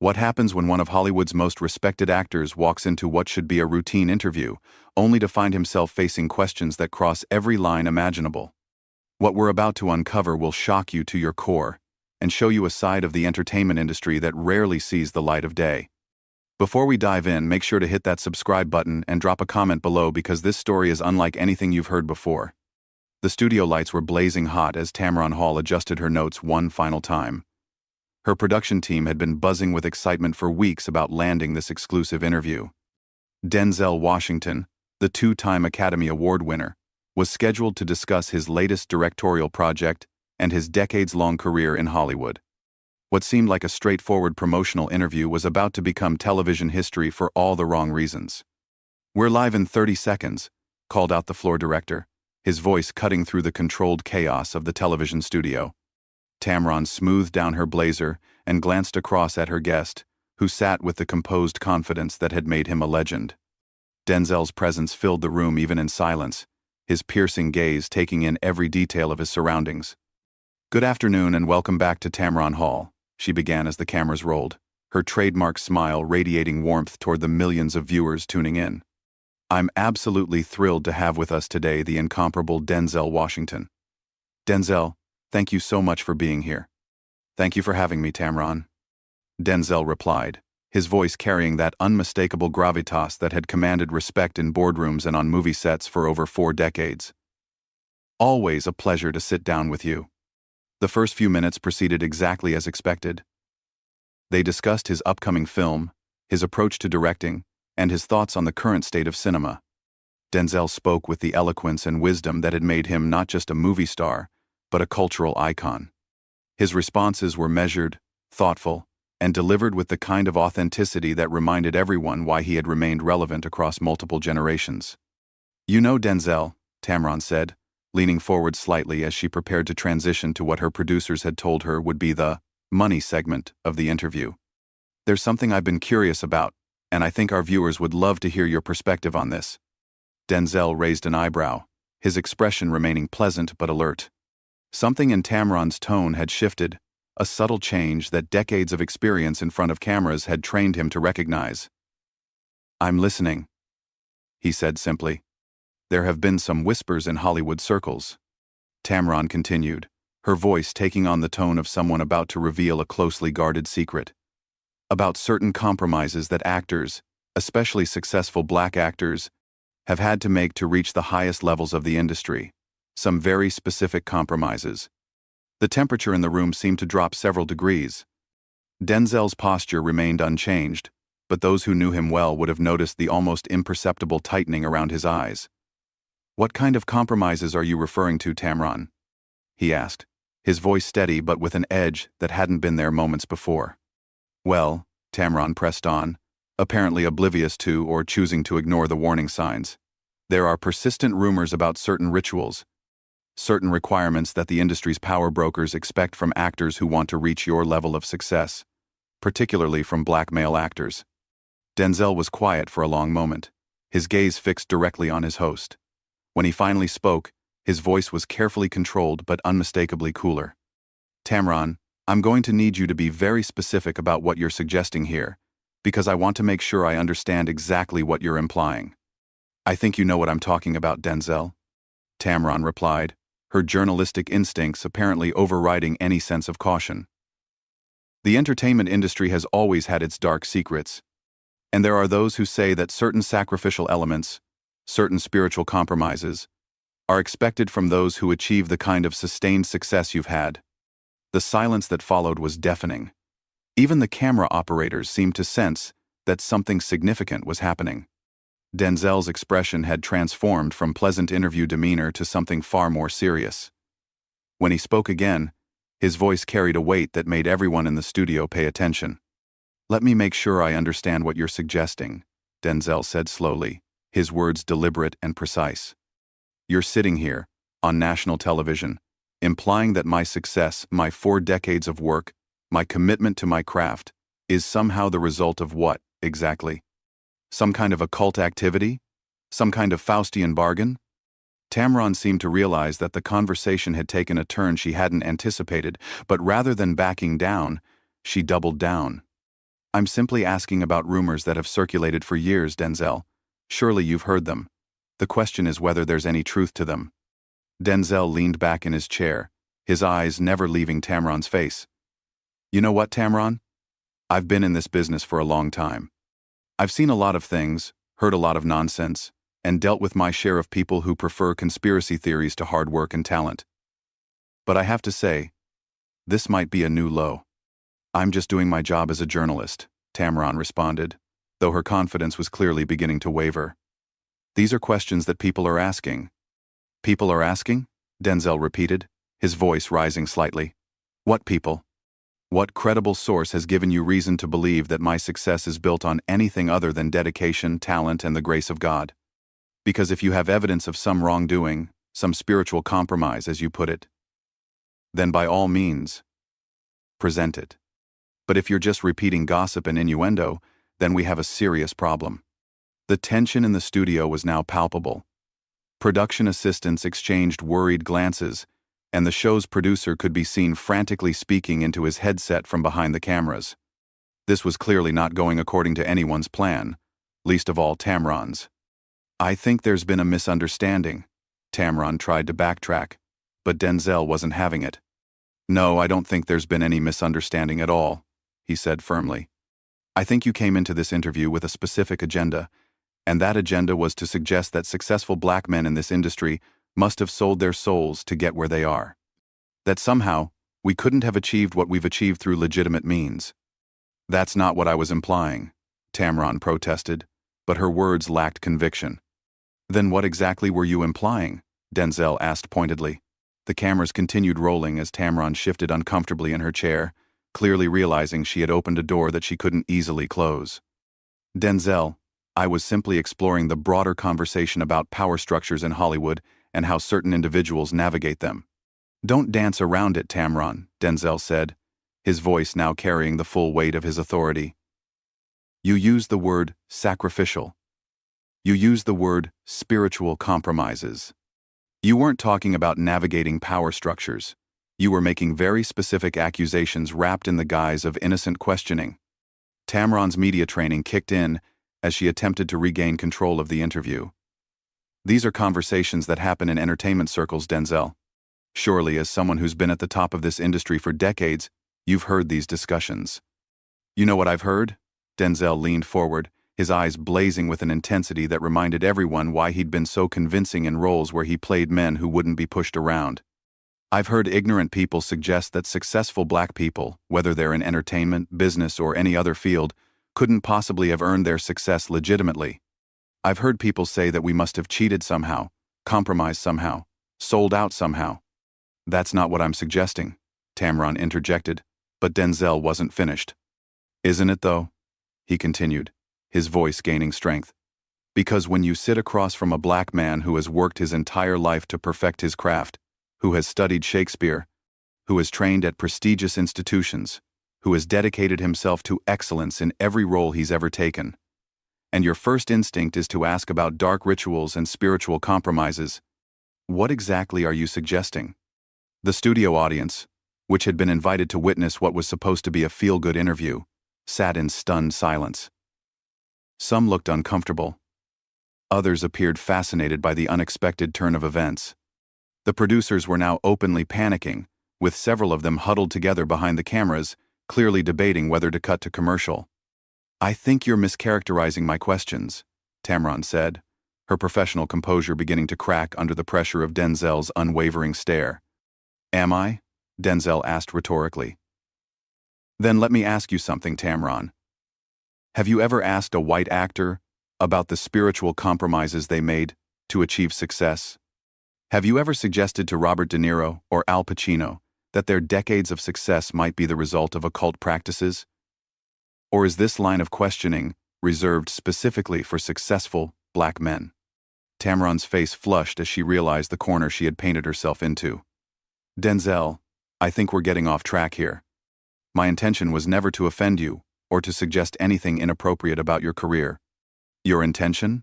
What happens when one of Hollywood's most respected actors walks into what should be a routine interview, only to find himself facing questions that cross every line imaginable? What we're about to uncover will shock you to your core and show you a side of the entertainment industry that rarely sees the light of day. Before we dive in, make sure to hit that subscribe button and drop a comment below because this story is unlike anything you've heard before. The studio lights were blazing hot as Tamron Hall adjusted her notes one final time. Her production team had been buzzing with excitement for weeks about landing this exclusive interview. Denzel Washington, the two-time Academy Award winner, was scheduled to discuss his latest directorial project and his decades-long career in Hollywood. What seemed like a straightforward promotional interview was about to become television history for all the wrong reasons. "We're live in 30 seconds, called out the floor director, his voice cutting through the controlled chaos of the television studio. Tamron smoothed down her blazer and glanced across at her guest, who sat with the composed confidence that had made him a legend. Denzel's presence filled the room even in silence, his piercing gaze taking in every detail of his surroundings. "Good afternoon and welcome back to Tamron Hall," she began as the cameras rolled, her trademark smile radiating warmth toward the millions of viewers tuning in. "I'm absolutely thrilled to have with us today the incomparable Denzel Washington. Denzel, thank you so much for being here." "Thank you for having me, Tamron," Denzel replied, his voice carrying that unmistakable gravitas that had commanded respect in boardrooms and on movie sets for over 4 decades. "Always a pleasure to sit down with you." The first few minutes proceeded exactly as expected. They discussed his upcoming film, his approach to directing, and his thoughts on the current state of cinema. Denzel spoke with the eloquence and wisdom that had made him not just a movie star, but a cultural icon. His responses were measured, thoughtful, and delivered with the kind of authenticity that reminded everyone why he had remained relevant across multiple generations. "You know, Denzel," Tamron said, leaning forward slightly as she prepared to transition to what her producers had told her would be the money segment of the interview. "There's something I've been curious about, and I think our viewers would love to hear your perspective on this." Denzel raised an eyebrow, his expression remaining pleasant but alert. Something in Tamron's tone had shifted, a subtle change that decades of experience in front of cameras had trained him to recognize. "I'm listening," he said simply. "There have been some whispers in Hollywood circles," Tamron continued, her voice taking on the tone of someone about to reveal a closely guarded secret, "about certain compromises that actors, especially successful black actors, have had to make to reach the highest levels of the industry. Some very specific compromises." The temperature in the room seemed to drop several degrees. Denzel's posture remained unchanged, but those who knew him well would have noticed the almost imperceptible tightening around his eyes. "What kind of compromises are you referring to, Tamron?" he asked, his voice steady but with an edge that hadn't been there moments before. "Well," Tamron pressed on, apparently oblivious to or choosing to ignore the warning signs, "there are persistent rumors about certain rituals, certain requirements that the industry's power brokers expect from actors who want to reach your level of success, particularly from black male actors." Denzel was quiet for a long moment, his gaze fixed directly on his host. When he finally spoke, his voice was carefully controlled but unmistakably cooler. "Tamron, I'm going to need you to be very specific about what you're suggesting here, because I want to make sure I understand exactly what you're implying." "I think you know what I'm talking about, Denzel," Tamron replied, her journalistic instincts apparently overriding any sense of caution. "The entertainment industry has always had its dark secrets, and there are those who say that certain sacrificial elements, certain spiritual compromises, are expected from those who achieve the kind of sustained success you've had." The silence that followed was deafening. Even the camera operators seemed to sense that something significant was happening. Denzel's expression had transformed from pleasant interview demeanor to something far more serious. When he spoke again, his voice carried a weight that made everyone in the studio pay attention. "Let me make sure I understand what you're suggesting," Denzel said slowly, his words deliberate and precise. "You're sitting here, on national television, implying that my success, my 4 decades of work, my commitment to my craft, is somehow the result of what, exactly? Some kind of occult activity? Some kind of Faustian bargain?" Tamron seemed to realize that the conversation had taken a turn she hadn't anticipated, but rather than backing down, she doubled down. I'm simply asking about rumors that have circulated for years, Denzel. Surely you've heard them. The question is whether there's any truth to them. Denzel leaned back in his chair, his eyes never leaving Tamron's face. You know what, Tamron? I've been in this business for a long time. I've seen a lot of things, heard a lot of nonsense, and dealt with my share of people who prefer conspiracy theories to hard work and talent. But I have to say, this might be a new low. I'm just doing my job as a journalist, Tamron responded, though her confidence was clearly beginning to waver. These are questions that people are asking. People are asking? Denzel repeated, his voice rising slightly. What people? What credible source has given you reason to believe that my success is built on anything other than dedication, talent, and the grace of God? Because if you have evidence of some wrongdoing, some spiritual compromise, as you put it, then by all means, present it. But if you're just repeating gossip and innuendo, then we have a serious problem. The tension in the studio was now palpable. Production assistants exchanged worried glances, and the show's producer could be seen frantically speaking into his headset from behind the cameras. This was clearly not going according to anyone's plan, least of all Tamron's. I think there's been a misunderstanding. Tamron tried to backtrack, but Denzel wasn't having it. No, I don't think there's been any misunderstanding at all, he said firmly. I think you came into this interview with a specific agenda, and that agenda was to suggest that successful black men in this industry must have sold their souls to get where they are. That somehow, we couldn't have achieved what we've achieved through legitimate means. That's not what I was implying, Tamron protested, but her words lacked conviction. Then what exactly were you implying? Denzel asked pointedly. The cameras continued rolling as Tamron shifted uncomfortably in her chair, clearly realizing she had opened a door that she couldn't easily close. Denzel, I was simply exploring the broader conversation about power structures in Hollywood and how certain individuals navigate them. Don't dance around it, Tamron, Denzel said, his voice now carrying the full weight of his authority. You used the word sacrificial. You used the word spiritual compromises. You weren't talking about navigating power structures. You were making very specific accusations wrapped in the guise of innocent questioning. Tamron's media training kicked in as she attempted to regain control of the interview. These are conversations that happen in entertainment circles, Denzel. Surely, as someone who's been at the top of this industry for decades, you've heard these discussions. You know what I've heard? Denzel leaned forward, his eyes blazing with an intensity that reminded everyone why he'd been so convincing in roles where he played men who wouldn't be pushed around. I've heard ignorant people suggest that successful black people, whether they're in entertainment, business, or any other field, couldn't possibly have earned their success legitimately. I've heard people say that we must have cheated somehow, compromised somehow, sold out somehow. That's not what I'm suggesting, Tamron interjected, but Denzel wasn't finished. Isn't it though? He continued, his voice gaining strength. Because when you sit across from a black man who has worked his entire life to perfect his craft, who has studied Shakespeare, who has trained at prestigious institutions, who has dedicated himself to excellence in every role he's ever taken, and your first instinct is to ask about dark rituals and spiritual compromises, what exactly are you suggesting? The studio audience, which had been invited to witness what was supposed to be a feel-good interview, sat in stunned silence. Some looked uncomfortable. Others appeared fascinated by the unexpected turn of events. The producers were now openly panicking, with several of them huddled together behind the cameras, clearly debating whether to cut to commercial. I think you're mischaracterizing my questions, Tamron said, her professional composure beginning to crack under the pressure of Denzel's unwavering stare. Am I? Denzel asked rhetorically. Then let me ask you something, Tamron. Have you ever asked a white actor about the spiritual compromises they made to achieve success? Have you ever suggested to Robert De Niro or Al Pacino that their decades of success might be the result of occult practices? Or is this line of questioning reserved specifically for successful black men? Tamron's face flushed as she realized the corner she had painted herself into. Denzel, I think we're getting off track here. My intention was never to offend you or to suggest anything inappropriate about your career. Your intention?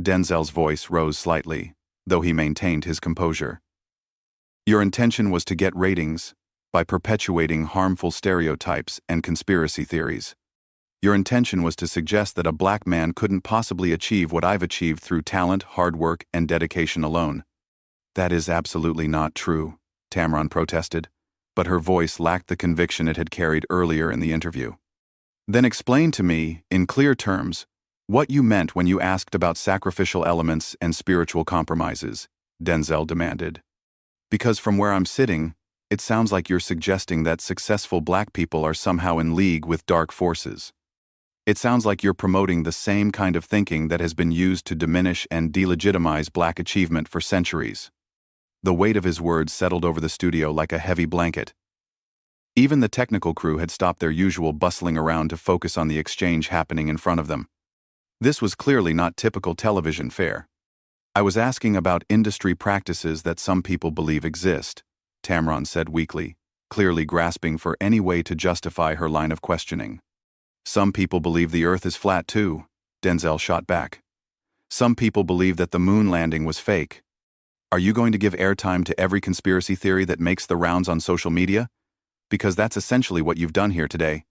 Denzel's voice rose slightly, though he maintained his composure. Your intention was to get ratings by perpetuating harmful stereotypes and conspiracy theories. Your intention was to suggest that a black man couldn't possibly achieve what I've achieved through talent, hard work, and dedication alone. That is absolutely not true, Tamron protested, but her voice lacked the conviction it had carried earlier in the interview. Then explain to me, in clear terms, what you meant when you asked about sacrificial elements and spiritual compromises, Denzel demanded. Because from where I'm sitting, it sounds like you're suggesting that successful black people are somehow in league with dark forces. It sounds like you're promoting the same kind of thinking that has been used to diminish and delegitimize black achievement for centuries. The weight of his words settled over the studio like a heavy blanket. Even the technical crew had stopped their usual bustling around to focus on the exchange happening in front of them. This was clearly not typical television fare. I was asking about industry practices that some people believe exist, Tamron said weakly, clearly grasping for any way to justify her line of questioning. Some people believe the Earth is flat too, Denzel shot back. Some people believe that the moon landing was fake. Are you going to give airtime to every conspiracy theory that makes the rounds on social media? Because that's essentially what you've done here today.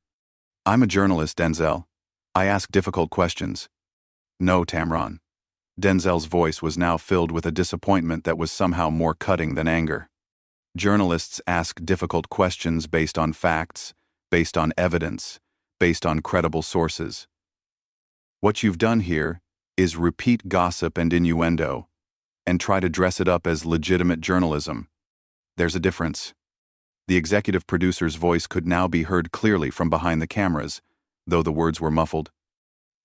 I'm a journalist, Denzel. I ask difficult questions. No, Tamron. Denzel's voice was now filled with a disappointment that was somehow more cutting than anger. Journalists ask difficult questions based on facts, based on evidence, based on credible sources. What you've done here is repeat gossip and innuendo, and try to dress it up as legitimate journalism. There's a difference. The executive producer's voice could now be heard clearly from behind the cameras, though the words were muffled.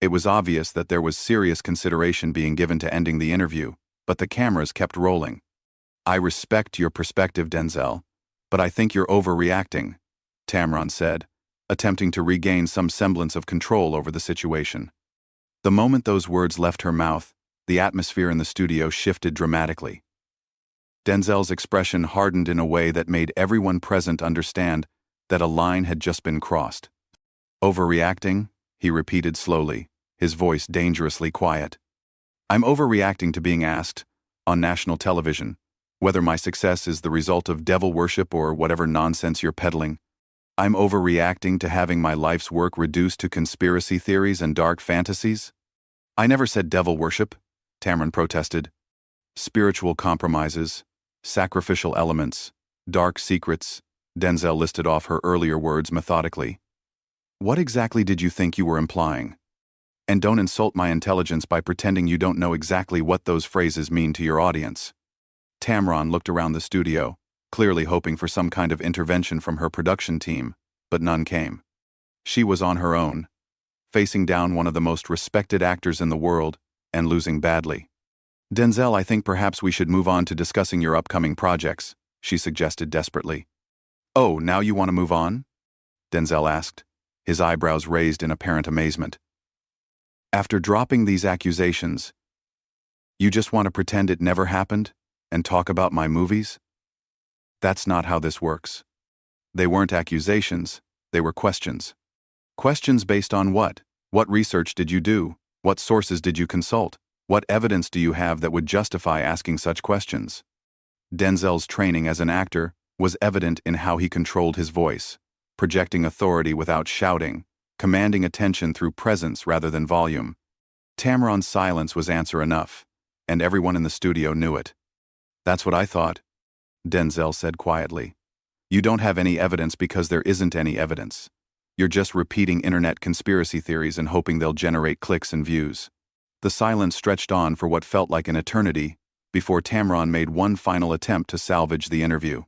It was obvious that there was serious consideration being given to ending the interview, but the cameras kept rolling. I respect your perspective, Denzel, but I think you're overreacting, Tamron said, attempting to regain some semblance of control over the situation. The moment those words left her mouth, the atmosphere in the studio shifted dramatically. Denzel's expression hardened in a way that made everyone present understand that a line had just been crossed. Overreacting? He repeated slowly, his voice dangerously quiet. I'm overreacting to being asked, on national television, whether my success is the result of devil worship or whatever nonsense you're peddling. I'm overreacting to having my life's work reduced to conspiracy theories and dark fantasies? I never said devil worship, Tamron protested. Spiritual compromises, sacrificial elements, dark secrets, Denzel listed off her earlier words methodically. What exactly did you think you were implying? And don't insult my intelligence by pretending you don't know exactly what those phrases mean to your audience. Tamron looked around the studio, clearly hoping for some kind of intervention from her production team, but none came. She was on her own, facing down one of the most respected actors in the world, and losing badly. Denzel, I think perhaps we should move on to discussing your upcoming projects, she suggested desperately. Oh, now you want to move on? Denzel asked, his eyebrows raised in apparent amazement. After dropping these accusations, you just want to pretend it never happened and talk about my movies? That's not how this works. They weren't accusations, they were questions. Questions based on what? What research did you do? What sources did you consult? What evidence do you have that would justify asking such questions? Denzel's training as an actor was evident in how he controlled his voice, projecting authority without shouting, commanding attention through presence rather than volume. Tamron's silence was answer enough, and everyone in the studio knew it. That's what I thought, Denzel said quietly. You don't have any evidence because there isn't any evidence. You're just repeating internet conspiracy theories and hoping they'll generate clicks and views. The silence stretched on for what felt like an eternity before Tamron made one final attempt to salvage the interview.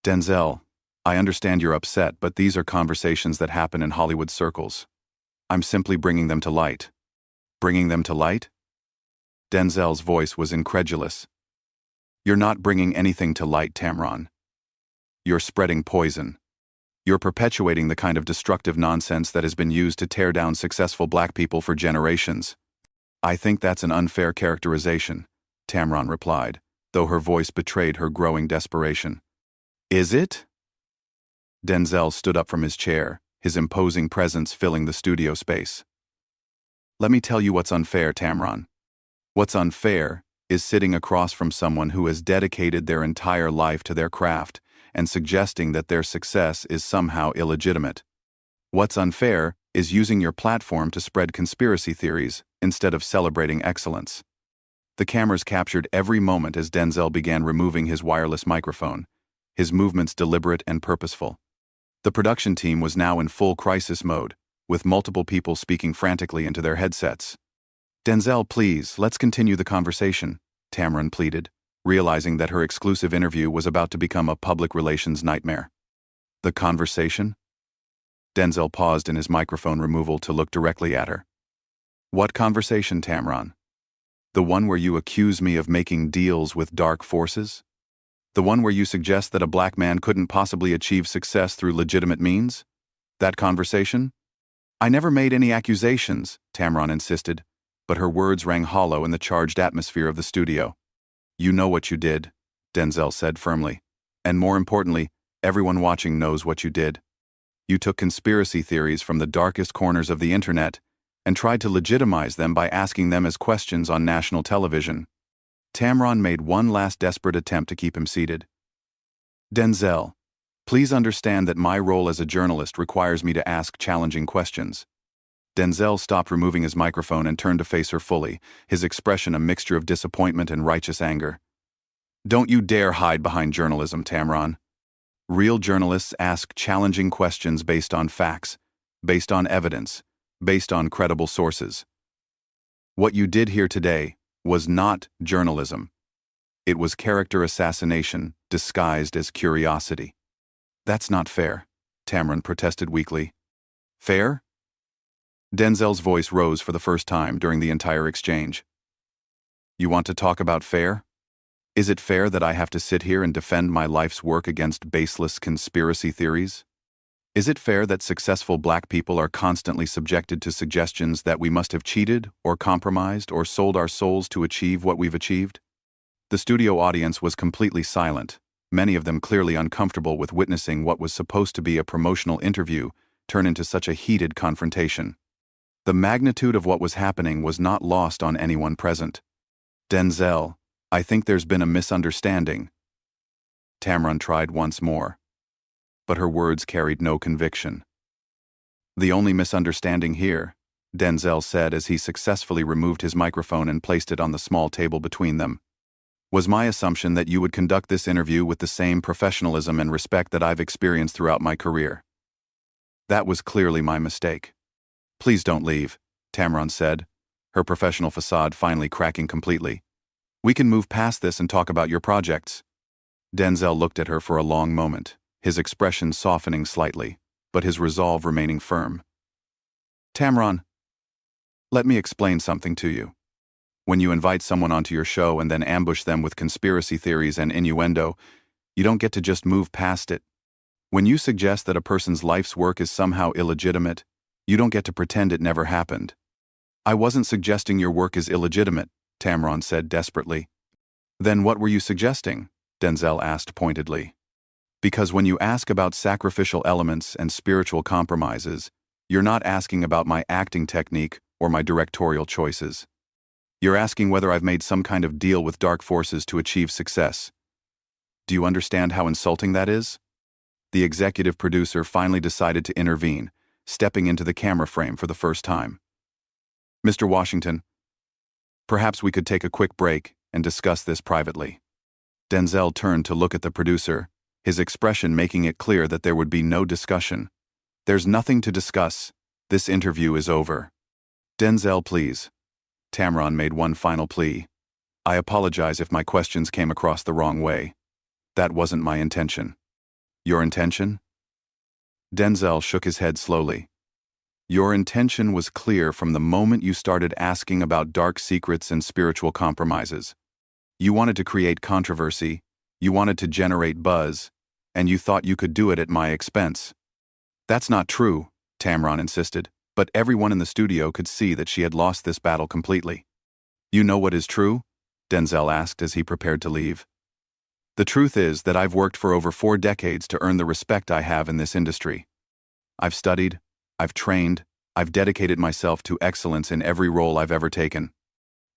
Denzel, I understand you're upset, but these are conversations that happen in Hollywood circles. I'm simply bringing them to light. Bringing them to light? Denzel's voice was incredulous. You're not bringing anything to light, Tamron. You're spreading poison. You're perpetuating the kind of destructive nonsense that has been used to tear down successful black people for generations. I think that's an unfair characterization, Tamron replied, though her voice betrayed her growing desperation. Is it? Denzel stood up from his chair, his imposing presence filling the studio space. Let me tell you what's unfair, Tamron. What's unfair is sitting across from someone who has dedicated their entire life to their craft and suggesting that their success is somehow illegitimate. What's unfair is using your platform to spread conspiracy theories instead of celebrating excellence. The cameras captured every moment as Denzel began removing his wireless microphone, his movements deliberate and purposeful. The production team was now in full crisis mode, with multiple people speaking frantically into their headsets. "Denzel, please, let's continue the conversation," Tamron pleaded, realizing that her exclusive interview was about to become a public relations nightmare. "The conversation?" Denzel paused in his microphone removal to look directly at her. "What conversation, Tamron? The one where you accuse me of making deals with dark forces? The one where you suggest that a black man couldn't possibly achieve success through legitimate means? That conversation?" "I never made any accusations," Tamron insisted, but her words rang hollow in the charged atmosphere of the studio. "You know what you did," Denzel said firmly. "And more importantly, everyone watching knows what you did. You took conspiracy theories from the darkest corners of the internet and tried to legitimize them by asking them as questions on national television." Tamron made one last desperate attempt to keep him seated. "Denzel, please understand that my role as a journalist requires me to ask challenging questions." Denzel stopped removing his microphone and turned to face her fully, his expression a mixture of disappointment and righteous anger. "Don't you dare hide behind journalism, Tamron. Real journalists ask challenging questions based on facts, based on evidence, based on credible sources. What you did here today was not journalism. It was character assassination disguised as curiosity." "That's not fair," Tamron protested weakly. "Fair?" Denzel's voice rose for the first time during the entire exchange. "You want to talk about fair? Is it fair that I have to sit here and defend my life's work against baseless conspiracy theories? Is it fair that successful black people are constantly subjected to suggestions that we must have cheated or compromised or sold our souls to achieve what we've achieved?" The studio audience was completely silent, many of them clearly uncomfortable with witnessing what was supposed to be a promotional interview turn into such a heated confrontation. The magnitude of what was happening was not lost on anyone present. "Denzel, I think there's been a misunderstanding." Tamron tried once more, but her words carried no conviction. "The only misunderstanding here," Denzel said as he successfully removed his microphone and placed it on the small table between them, "was my assumption that you would conduct this interview with the same professionalism and respect that I've experienced throughout my career. That was clearly my mistake." "Please don't leave," Tamron said, her professional facade finally cracking completely. "We can move past this and talk about your projects." Denzel looked at her for a long moment, his expression softening slightly, but his resolve remaining firm. "Tamron, let me explain something to you. When you invite someone onto your show and then ambush them with conspiracy theories and innuendo, you don't get to just move past it. When you suggest that a person's life's work is somehow illegitimate, you don't get to pretend it never happened." "I wasn't suggesting your work is illegitimate," Tamron said desperately. "Then what were you suggesting?" Denzel asked pointedly. "Because when you ask about sacrificial elements and spiritual compromises, you're not asking about my acting technique or my directorial choices. You're asking whether I've made some kind of deal with dark forces to achieve success. Do you understand how insulting that is?" The executive producer finally decided to intervene, stepping into the camera frame for the first time. "Mr. Washington, perhaps we could take a quick break and discuss this privately." Denzel turned to look at the producer, his expression making it clear that there would be no discussion. "There's nothing to discuss. This interview is over." "Denzel, please." Tamron made one final plea. "I apologize if my questions came across the wrong way. That wasn't my intention." "Your intention?" Denzel shook his head slowly. "Your intention was clear from the moment you started asking about dark secrets and spiritual compromises. You wanted to create controversy, you wanted to generate buzz, and you thought you could do it at my expense." "That's not true," Tamron insisted, but everyone in the studio could see that she had lost this battle completely. "You know what is true?" Denzel asked as he prepared to leave. "The truth is that I've worked for over 4 decades to earn the respect I have in this industry. I've studied, I've trained, I've dedicated myself to excellence in every role I've ever taken.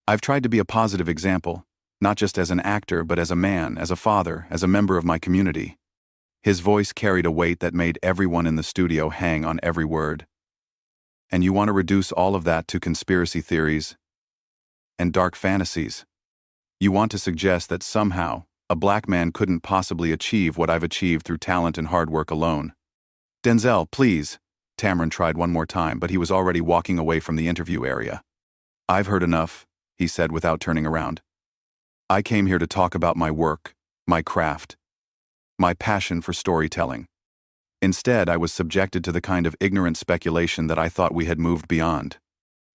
I've tried to be a positive example, not just as an actor but as a man, as a father, as a member of my community." His voice carried a weight that made everyone in the studio hang on every word. And you want to reduce all of that to conspiracy theories and dark fantasies. You want to suggest that somehow, a black man couldn't possibly achieve what I've achieved through talent and hard work alone. Denzel, please. Tamron tried one more time, but he was already walking away from the interview area. I've heard enough, he said without turning around. I came here to talk about my work, my craft, my passion for storytelling. Instead, I was subjected to the kind of ignorant speculation that I thought we had moved beyond.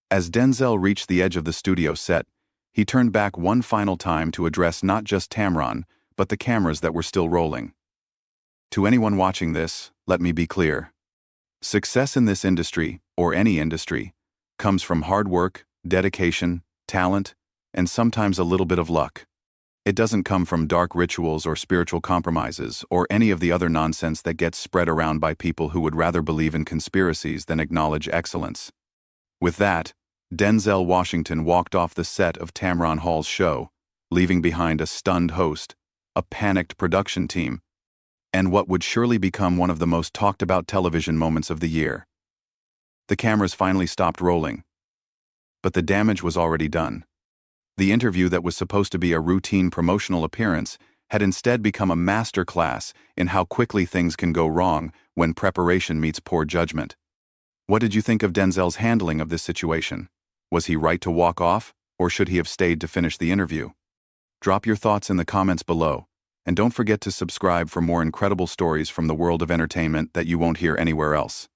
As Denzel reached the edge of the studio set, he turned back one final time to address not just Tamron, but the cameras that were still rolling. To anyone watching this, let me be clear. Success in this industry, or any industry, comes from hard work, dedication, talent, and sometimes a little bit of luck. It doesn't come from dark rituals or spiritual compromises or any of the other nonsense that gets spread around by people who would rather believe in conspiracies than acknowledge excellence. With that, Denzel Washington walked off the set of Tamron Hall's show, leaving behind a stunned host, a panicked production team, and what would surely become one of the most talked-about television moments of the year. The cameras finally stopped rolling. But the damage was already done. The interview that was supposed to be a routine promotional appearance had instead become a master class in how quickly things can go wrong when preparation meets poor judgment. What did you think of Denzel's handling of this situation? Was he right to walk off, or should he have stayed to finish the interview? Drop your thoughts in the comments below, and don't forget to subscribe for more incredible stories from the world of entertainment that you won't hear anywhere else.